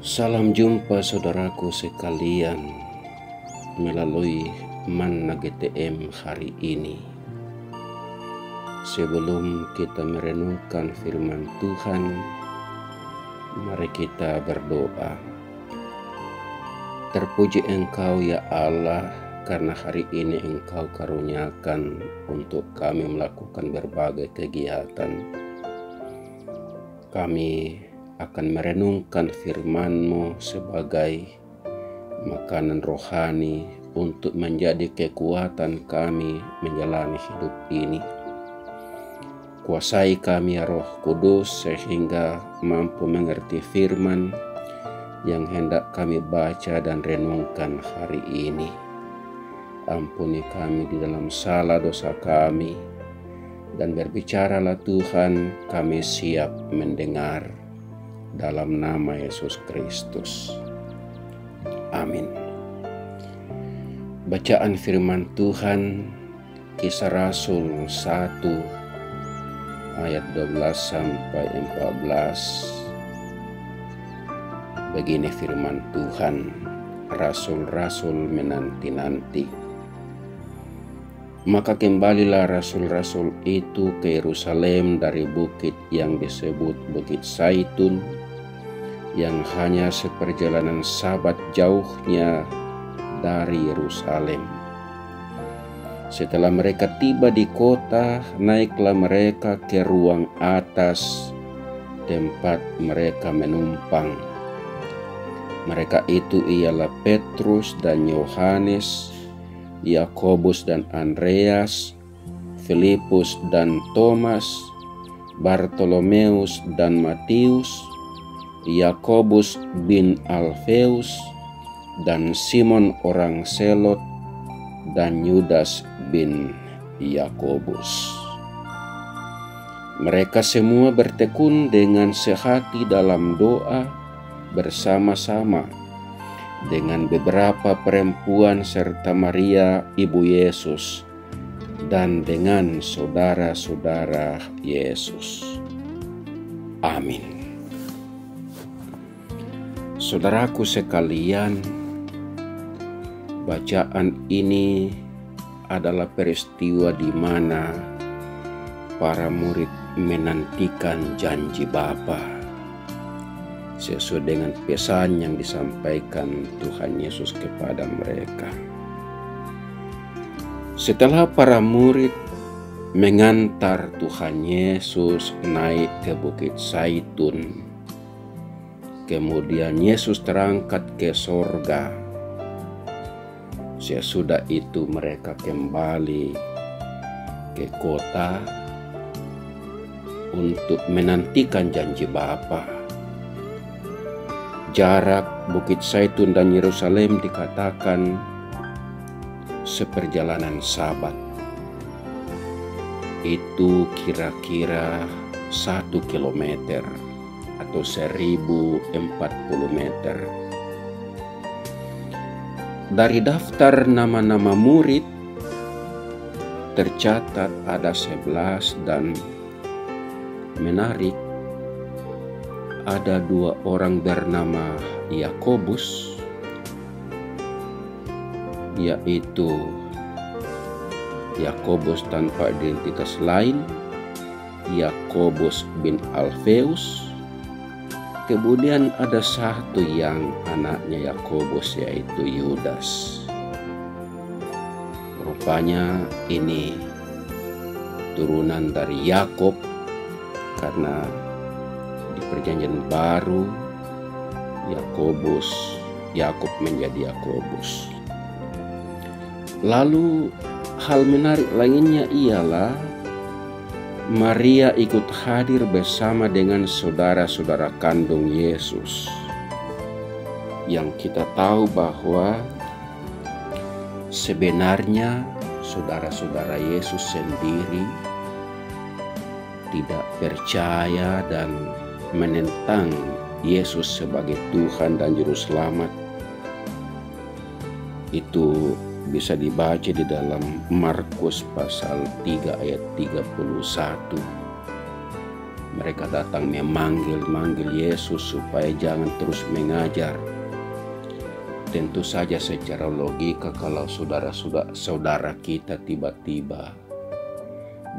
Salam jumpa saudaraku sekalian melalui Manna GTM hari ini. Sebelum kita merenungkan firman Tuhan, mari kita berdoa. Terpuji Engkau ya Allah, karena hari ini Engkau karuniakan untuk kami melakukan berbagai kegiatan. Kami akan merenungkan firman-Mu sebagai makanan rohani untuk menjadi kekuatan kami menjalani hidup ini. Kuasai kami ya Roh Kudus sehingga mampu mengerti firman yang hendak kami baca dan renungkan hari ini. Ampuni kami di dalam salah dosa kami, dan berbicaralah Tuhan, kami siap mendengar. Dalam nama Yesus Kristus. Amin. Bacaan firman Tuhan, Kisah Rasul 1 ayat 12 sampai 14. Begini firman Tuhan, rasul-rasul menanti-nanti. Maka kembalilah rasul-rasul itu ke Yerusalem dari bukit yang disebut Bukit Zaitun, yang hanya seperjalanan Sabat jauhnya dari Yerusalem. Setelah mereka tiba di kota, naiklah mereka ke ruang atas tempat mereka menumpang. Mereka itu ialah Petrus dan Yohanes, Yakobus dan Andreas, Filipus dan Thomas, Bartolomeus dan Matius, Yakobus bin Alfeus, dan Simon orang Selot, dan Yudas bin Yakobus. Mereka semua bertekun dengan sehati dalam doa bersama-sama dengan beberapa perempuan serta Maria ibu Yesus dan dengan saudara-saudara Yesus. Amin. Saudaraku sekalian, bacaan ini adalah peristiwa di mana para murid menantikan janji Bapa sesuai dengan pesan yang disampaikan Tuhan Yesus kepada mereka. Setelah para murid mengantar Tuhan Yesus naik ke Bukit Zaitun, kemudian Yesus terangkat ke sorga. Sesudah itu mereka kembali ke kota untuk menantikan janji Bapa. Jarak Bukit Zaitun dan Yerusalem dikatakan seperjalanan Sabat. Itu kira-kira 1 kilometer atau 1040 meter. Dari daftar nama-nama murid tercatat ada 11, dan menarik, ada 2 orang bernama Yakobus, yaitu Yakobus tanpa identitas lain, Yakobus bin Alfeus. Kemudian ada satu yang anaknya Yakobus, yaitu Yudas. Rupanya ini turunan dari Yakob, karena di Perjanjian Baru Yakob menjadi Yakobus. Lalu hal menarik lainnya ialah Maria ikut hadir bersama dengan saudara-saudara kandung Yesus, yang kita tahu bahwa sebenarnya saudara-saudara Yesus sendiri tidak percaya dan menentang Yesus sebagai Tuhan dan Juru Selamat. Itu bisa dibaca di dalam Markus pasal 3 ayat 31. Mereka datang memanggil Yesus supaya jangan terus mengajar. Tentu saja secara logika kalau saudara kita tiba-tiba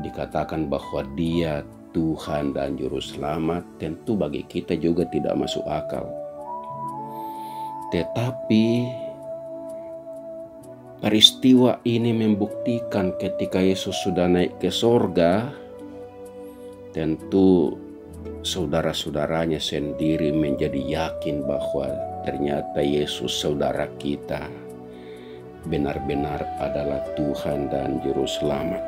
dikatakan bahwa dia Tuhan dan Juru Selamat, tentu bagi kita juga tidak masuk akal. Tetapi peristiwa ini membuktikan ketika Yesus sudah naik ke sorga, tentu saudara-saudaranya sendiri menjadi yakin bahwa ternyata Yesus saudara kita benar-benar adalah Tuhan dan Juru Selamat.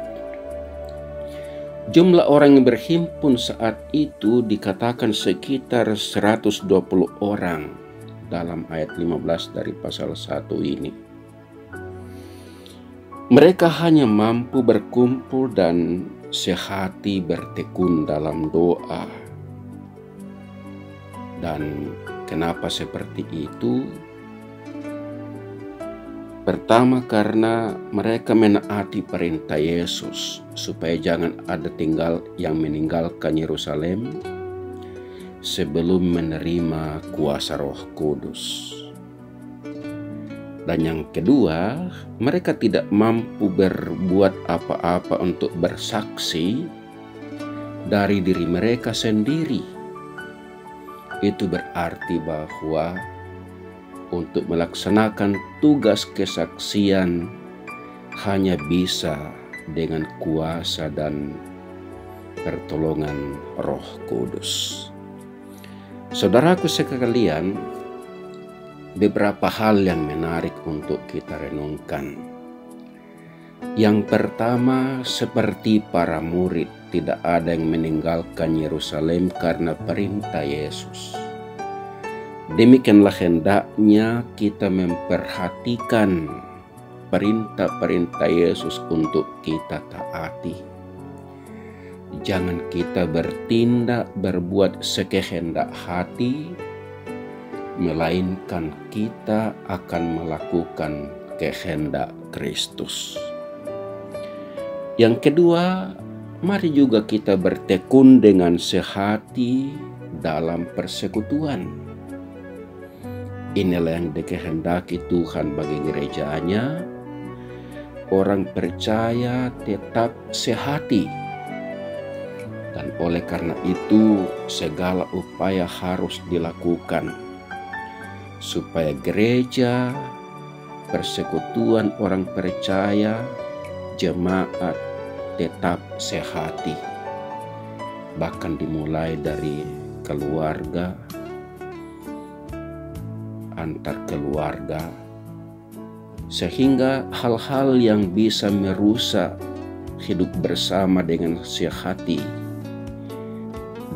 Jumlah orang yang berhimpun saat itu dikatakan sekitar 120 orang dalam ayat 15 dari pasal 1 ini. Mereka hanya mampu berkumpul dan sehati bertekun dalam doa. Dan kenapa seperti itu? Pertama, karena mereka menaati perintah Yesus supaya jangan ada yang meninggalkan Yerusalem sebelum menerima kuasa Roh Kudus. Dan yang kedua, mereka tidak mampu berbuat apa-apa untuk bersaksi dari diri mereka sendiri. Itu berarti bahwa untuk melaksanakan tugas kesaksian hanya bisa dengan kuasa dan pertolongan Roh Kudus. Saudaraku sekalian, beberapa hal yang menarik untuk kita renungkan. Yang pertama, seperti para murid, tidak ada yang meninggalkan Yerusalem karena perintah Yesus. Demikianlah hendaknya kita memperhatikan perintah-perintah Yesus untuk kita taati. Jangan kita berbuat sekehendak hati, melainkan kita akan melakukan kehendak Kristus. Yang kedua, mari juga kita bertekun dengan sehati dalam persekutuan. Inilah yang dikehendaki Tuhan bagi gerejanya. Orang percaya tetap sehati. Dan oleh karena itu segala upaya harus dilakukan supaya gereja, persekutuan orang percaya, jemaat tetap sehati. Bahkan dimulai dari keluarga, antar keluarga, sehingga hal-hal yang bisa merusak hidup bersama dengan sehati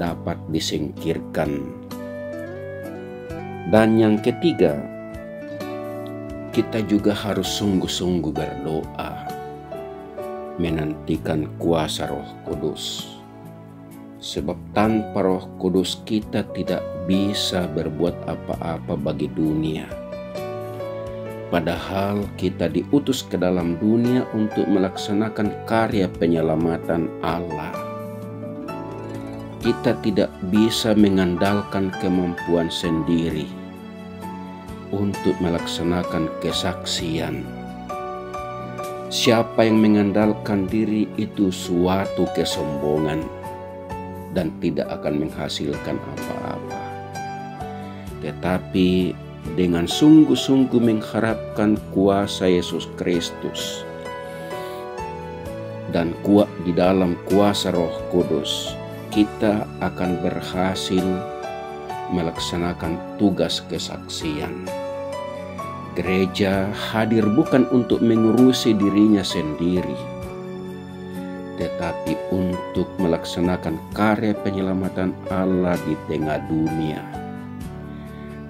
dapat disingkirkan. Dan yang ketiga, kita juga harus sungguh-sungguh berdoa, menantikan kuasa Roh Kudus. Sebab tanpa Roh Kudus kita tidak bisa berbuat apa-apa bagi dunia. Padahal kita diutus ke dalam dunia untuk melaksanakan karya penyelamatan Allah. Kita tidak bisa mengandalkan kemampuan sendiri untuk melaksanakan kesaksian. Siapa yang mengandalkan diri itu suatu kesombongan dan tidak akan menghasilkan apa-apa. Tetapi dengan sungguh-sungguh mengharapkan kuasa Yesus Kristus dan kuat di dalam kuasa Roh Kudus, kita akan berhasil melaksanakan tugas kesaksian. Gereja hadir bukan untuk mengurusi dirinya sendiri, tetapi untuk melaksanakan karya penyelamatan Allah di tengah dunia.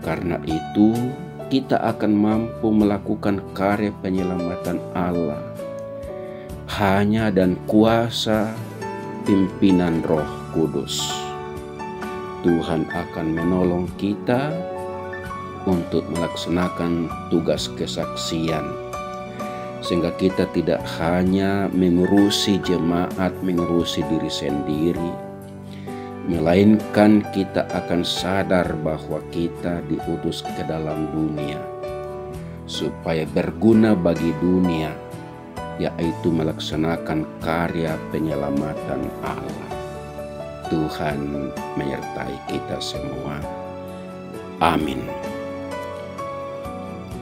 Karena itu, kita akan mampu melakukan karya penyelamatan Allah hanya dan kuasa pimpinan Roh Kudus. Tuhan akan menolong kita untuk melaksanakan tugas kesaksian, sehingga kita tidak hanya mengurusi jemaat, mengurusi diri sendiri, melainkan kita akan sadar bahwa kita diutus ke dalam dunia supaya berguna bagi dunia, yaitu melaksanakan karya penyelamatan Allah. Tuhan menyertai kita semua. Amin.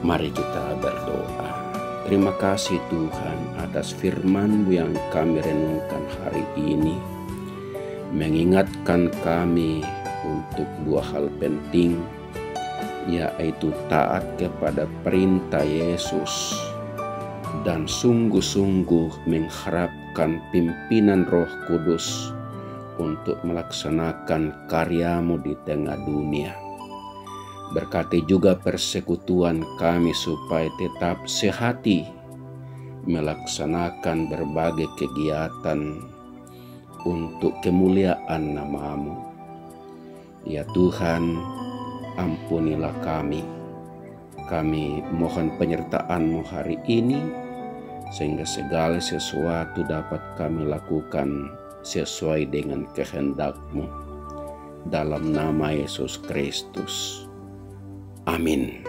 Mari kita berdoa. Terima kasih Tuhan atas firman-Mu yang kami renungkan hari ini, mengingatkan kami untuk dua hal penting, yaitu taat kepada perintah Yesus dan sungguh-sungguh mengharapkan pimpinan Roh Kudus untuk melaksanakan karya-Mu di tengah dunia. Berkati juga persekutuan kami supaya tetap sehati melaksanakan berbagai kegiatan untuk kemuliaan nama-Mu. Ya Tuhan, ampunilah kami. Kami mohon penyertaan-Mu hari ini, sehingga segala sesuatu dapat kami lakukan sesuai dengan kehendak-Mu. Dalam nama Yesus Kristus. Amin.